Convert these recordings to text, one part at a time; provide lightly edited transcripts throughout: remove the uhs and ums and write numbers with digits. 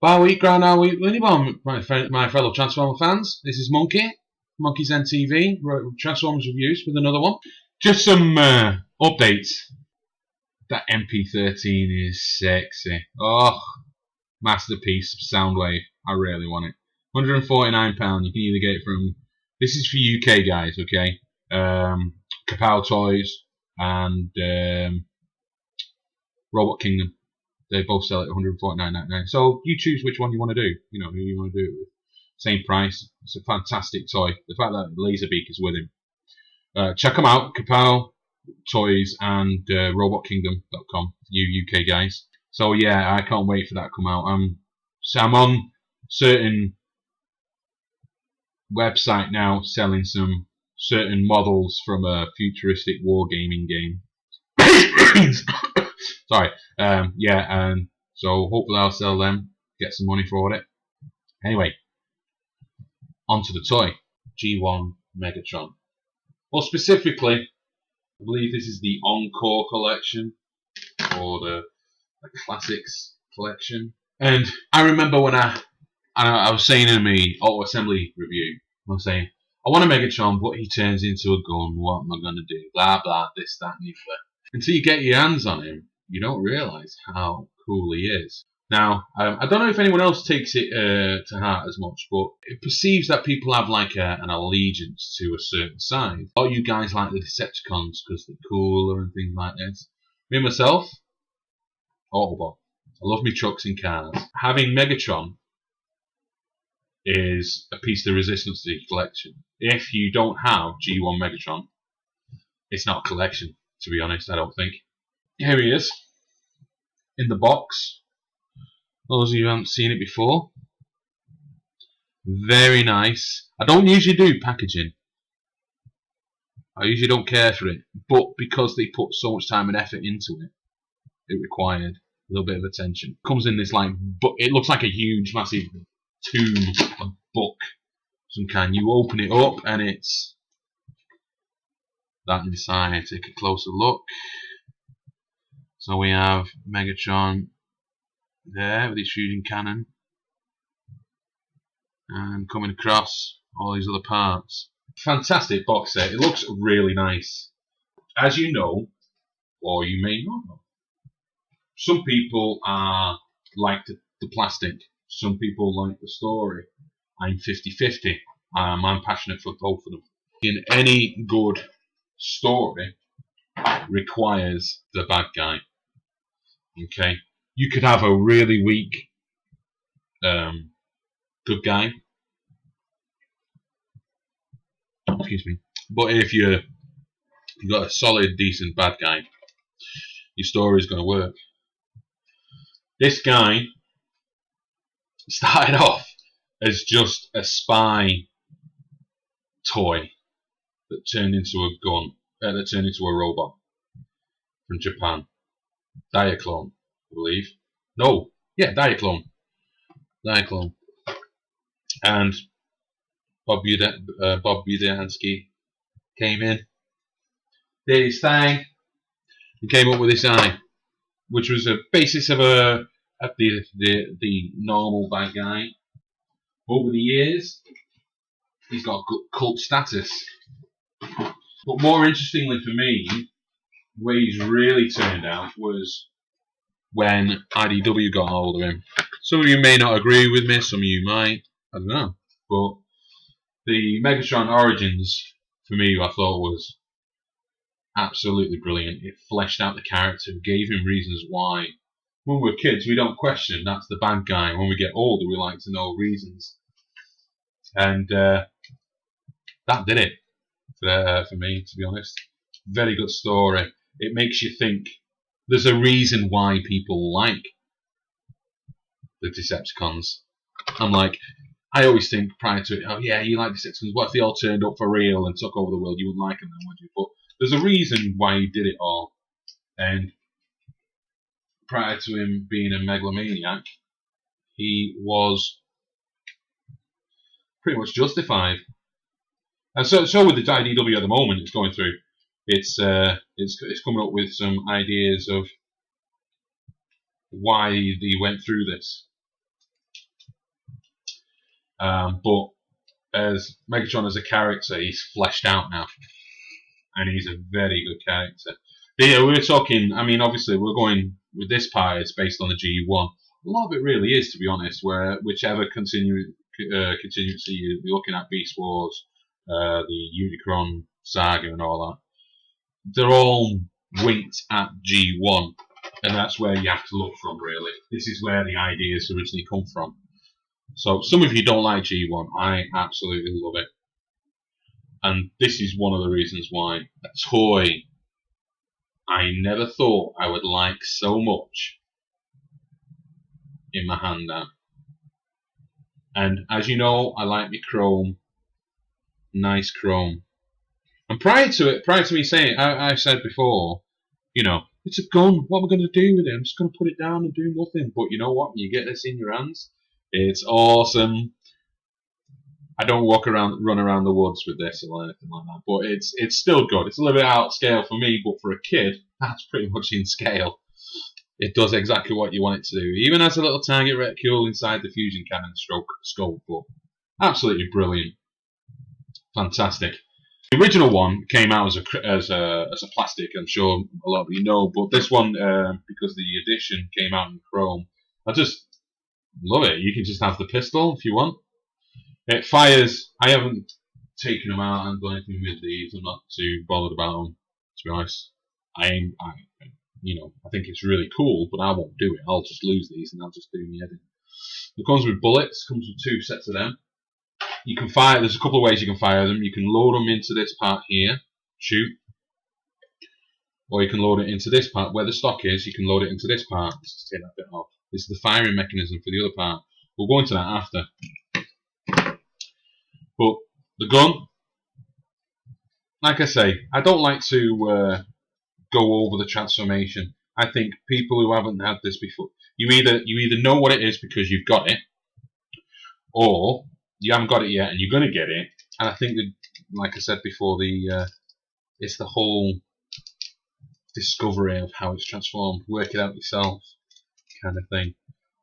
Bar week, ground our week, my fellow Transformer fans. This is Monkeyzentv, Transformers reviews with another one. Just some updates. That MP13 is sexy. Oh, masterpiece Soundwave. I really want it. £149. You can either get it from. This is for UK guys, okay? Kapow Toys and Robot Kingdom. They both sell it £149.99. So you choose which one you want to do. You know who you want to do it with. Same price. It's a fantastic toy. The fact that Laserbeak is with him. Check them out. Kapow Toys and RobotKingdom.com. You UK guys. So yeah, I can't wait for that to come out. I'm on certain website now selling some certain models from a futuristic wargaming game. Sorry. Yeah, and so hopefully I'll sell them, get some money for it. Anyway, onto the toy. G1 Megatron. Well, specifically, I believe this is the Encore collection, or the Classics collection. And I remember when I was saying in my auto assembly review, I was saying, I want a Megatron, but he turns into a gun. What am I going to do? Blah, blah, this, that, and the other. Until you get your hands on him, you don't realise how cool he is. Now, I don't know if anyone else takes it to heart as much, but it perceives that people have like an allegiance to a certain side. Or you guys like the Decepticons because they're cooler and things like this. Me myself, Autobot. I love me trucks and cars. Having Megatron is a piece of resistance to your collection. If you don't have G1 Megatron, it's not a collection, to be honest, I don't think. Here he is, in the box. Those of you who haven't seen it before. Very nice. I don't usually do packaging. I usually don't care for it. But because they put so much time and effort into it, it required a little bit of attention. Comes in this like, it looks like a huge, massive tome, a book, some kind. You open it up and it's that inside. Take a closer look. So we have Megatron there with his fusion cannon, and coming across all these other parts. Fantastic box set. It looks really nice. As you know, or you may not know, some people like the plastic. Some people like the story. I'm 50-50. I'm passionate for both of them. In any good story, requires the bad guy. Okay, you could have a really weak good guy. Excuse me. But if you've got a solid, decent bad guy, your story is going to work. This guy started off as just a spy toy that turned into a gun, that turned into a robot from Japan. Diaclone, I believe. No, yeah, Diaclone. And Bob Budiansky came in, did his thing, and came up with this eye, which was a basis of the normal bad guy. Over the years, he's got good cult status. But more interestingly for me, the way he's really turned out was when IDW got hold of him. Some of you may not agree with me, some of you might, I don't know. But the Megatron Origins, for me, I thought was absolutely brilliant. It fleshed out the character, gave him reasons why. When we're kids, we don't question that's the bad guy. When we get older, we like to know reasons. And that did it for me, to be honest. Very good story. It makes you think there's a reason why people like the Decepticons. I always think prior to it, oh yeah, you like Decepticons. What if they all turned up for real and took over the world? You wouldn't like them then, would you? But there's a reason why he did it all. And prior to him being a megalomaniac, he was pretty much justified. And so with the IDW at the moment, it's going through. It's coming up with some ideas of why they went through this. But as Megatron as a character, he's fleshed out now, and he's a very good character. But yeah, we were talking. I mean, obviously, we're going with this part. It's based on the G1. A lot of it really is, to be honest. Where whichever continuity you're looking at, Beast Wars, the Unicron saga, and all that, they're all winked at G1, and that's where you have to look from. Really, this is where the ideas originally come from. So some of you don't like G1. I absolutely love it. And this is one of the reasons why. A toy I never thought I would like so much in my hand now. And as you know, I like my chrome. Nice chrome. And prior to me saying it, I said before, you know, it's a gun. What am I going to do with it? I'm just going to put it down and do nothing. But you know what? When you get this in your hands, it's awesome. I don't run around the woods with this or anything like that, but it's still good. It's a little bit out of scale for me, but for a kid, that's pretty much in scale. It does exactly what you want it to do. It even has a little target reticule inside the fusion cannon scope, but absolutely brilliant, fantastic. The original one came out as a plastic. I'm sure a lot of you know, but this one, because the edition came out in chrome, I just love it. You can just have the pistol if you want. It fires. I haven't taken them out and done anything with these. I'm not too bothered about them, to be honest. I think it's really cool, but I won't do it. I'll just lose these and I'll just do my editing. It comes with bullets. Comes with 2 sets of them. You can fire. There's a couple of ways you can fire them. You can load them into this part here, shoot, or you can load it into this part where the stock is. You can load it into this part. Let's just take that bit off. This is the firing mechanism for the other part. We'll go into that after. But the gun, like I say, I don't like to go over the transformation. I think people who haven't had this before, you either know what it is because you've got it, or you haven't got it yet and you're going to get it. And I think that, like I said before, it's the whole discovery of how it's transformed, work it out yourself kind of thing.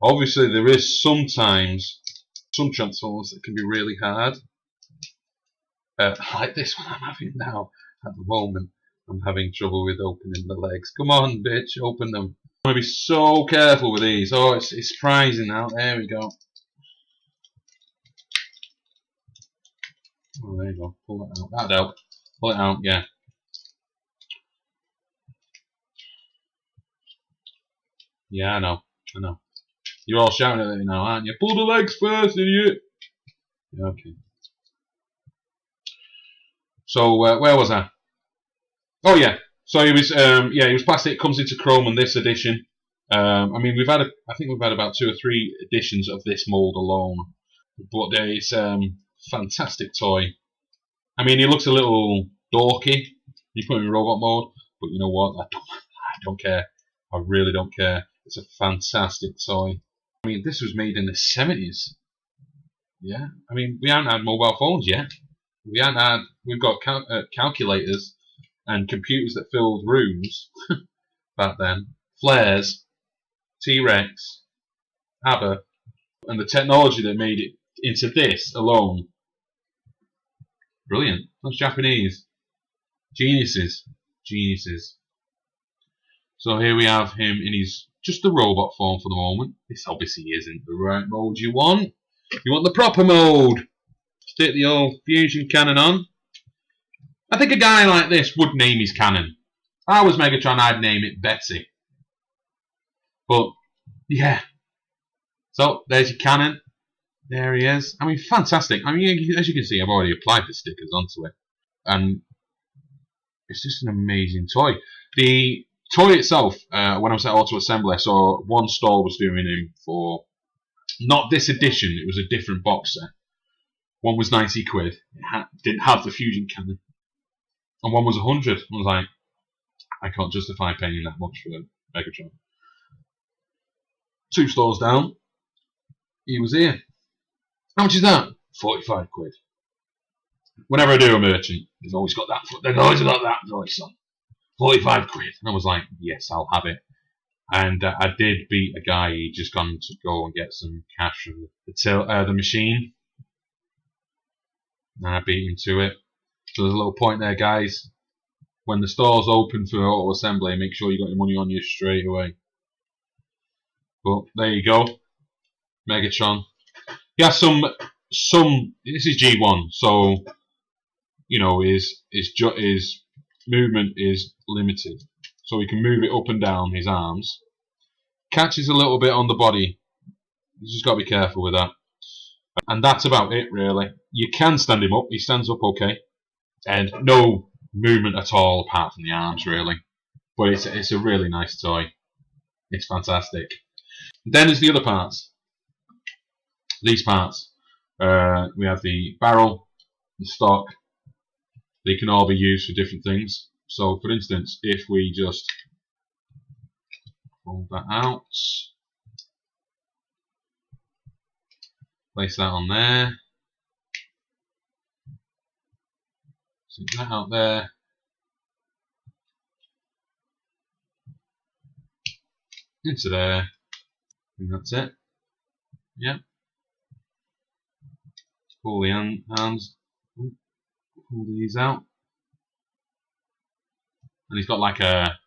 Obviously, there is sometimes some transforms that can be really hard. Like this one I'm having now at the moment. I'm having trouble with opening the legs. Come on, bitch, open them. I want to be so careful with these. Oh, it's surprising now. There we go. Oh, there you go. Pull it out. That'd help. Pull it out, yeah. Yeah, I know. You're all shouting at me now, aren't you? Pull the legs first, idiot. Yeah, okay. So where was I? Oh yeah. So he was he was plastic. It comes into chrome in this edition. I mean, I think we've had about 2 or 3 editions of this mold alone, but it's fantastic toy. I mean, he looks a little dorky. You put him in robot mode, but you know what? I don't care. I really don't care. It's a fantastic toy. I mean, this was made in the 70s. Yeah. I mean, we haven't had mobile phones yet. We've got calculators and computers that filled rooms back then. Flares, T-Rex, ABBA, and the technology that made it into this alone. Brilliant. That's Japanese. Geniuses. So here we have him in his just the robot form for the moment. This obviously isn't the right mode you want. You want the proper mode. Stick the old fusion cannon on. I think a guy like this would name his cannon. If I was Megatron, I'd name it Betsy. But, yeah. So, there's your cannon. There he is. I mean, fantastic. I mean, as you can see, I've already applied the stickers onto it. And it's just an amazing toy. The toy itself, when I was at Auto Assembly, I saw one store was doing him for, not this edition, it was a different box set. One was 90 quid. It didn't have the fusion cannon. And one was 100. I was like, I can't justify paying that much for Megatron. 2 stores down, he was here. How much is that? 45 quid. Whenever I do a merchant, they've always got that. They've always got that voice on. 45 quid. And I was like, yes, I'll have it. And I did beat a guy. He'd just gone to go and get some cash from the machine. And I beat him to it. So there's a little point there, guys. When the store's open for auto assembly, make sure you got your money on you straight away. But there you go, Megatron. He has some. This is G1, so you know his movement is limited, so he can move it up and down his arms. Catches a little bit on the body. You just got to be careful with that. And that's about it, really. You can stand him up. He stands up okay, and no movement at all apart from the arms, really. But it's a really nice toy. It's fantastic. Then there's the other parts. These parts. We have the barrel, the stock. They can all be used for different things. So, for instance, if we just fold that out, place that on there, stick that out there, into there, and that's it. Yeah. Pull the hands, pull these out, and he's got like a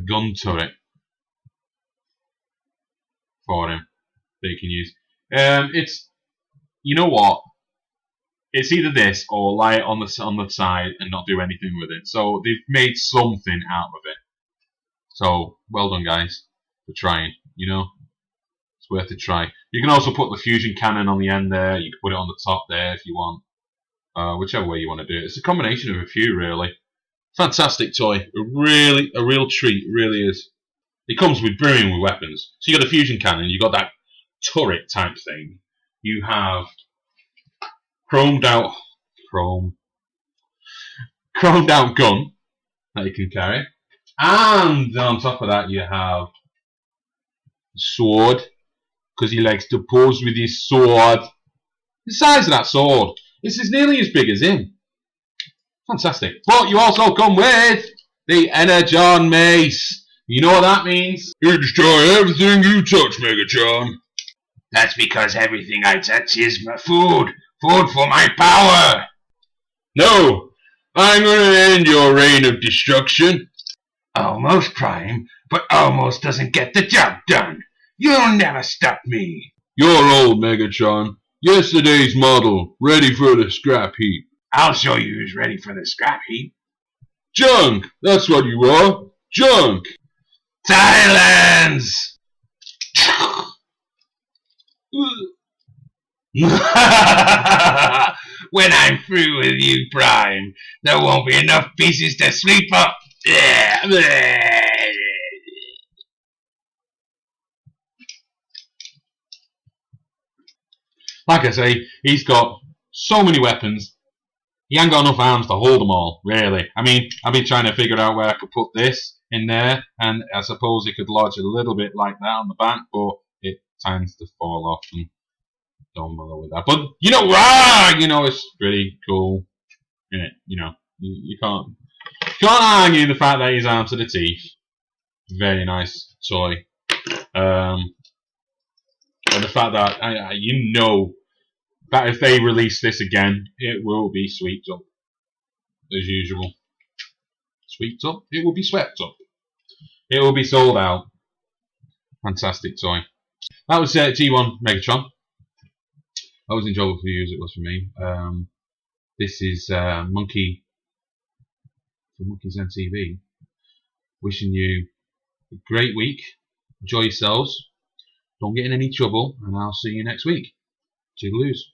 gun turret for him that he can use. It's, you know what? It's either this or lie it on the side and not do anything with it. So they've made something out of it. So well done, guys, for trying. You know, it's worth a try. You can also put the fusion cannon on the end there. You can put it on the top there if you want. Whichever way you want to do it. It's a combination of a few, really. Fantastic toy. A real treat. It really is. It comes with brimming with weapons. So you got a fusion cannon. You got that turret type thing. You have chromed out gun that you can carry, and on top of that you have sword, because he likes to pose with his sword. The size of that sword is nearly as big as him. Fantastic. But you also come with the Energon Mace. You know what that means? You destroy everything you touch, Megatron. That's because everything I touch is my food. Food for my power. No, I'm going to end your reign of destruction. Almost, Prime, but almost doesn't get the job done. You'll never stop me. You're old, Megatron. Yesterday's model, ready for the scrap heap. I'll show you who's ready for the scrap heap. Junk! That's what you are. Junk! Silence! When I'm through with you, Prime, there won't be enough pieces to sweep up. Like I say, he's got so many weapons. He ain't got enough arms to hold them all, really. I mean, I've been trying to figure out where I could put this in there, and I suppose it could lodge a little bit like that on the back, but it tends to fall off, and don't bother with that. But you know, it's pretty cool, isn't it? You know, you can't argue the fact that his arms to the teeth. Very nice toy. And the fact that you know that if they release this again, it will be swept up as usual. Swept up? It will be swept up. It will be sold out. Fantastic toy. That was G1 Megatron. That was enjoyable for you as it was for me. This is Monkey from Monkeyzentv. Wishing you a great week. Enjoy yourselves. Don't get in any trouble, and I'll see you next week. Toodaloos.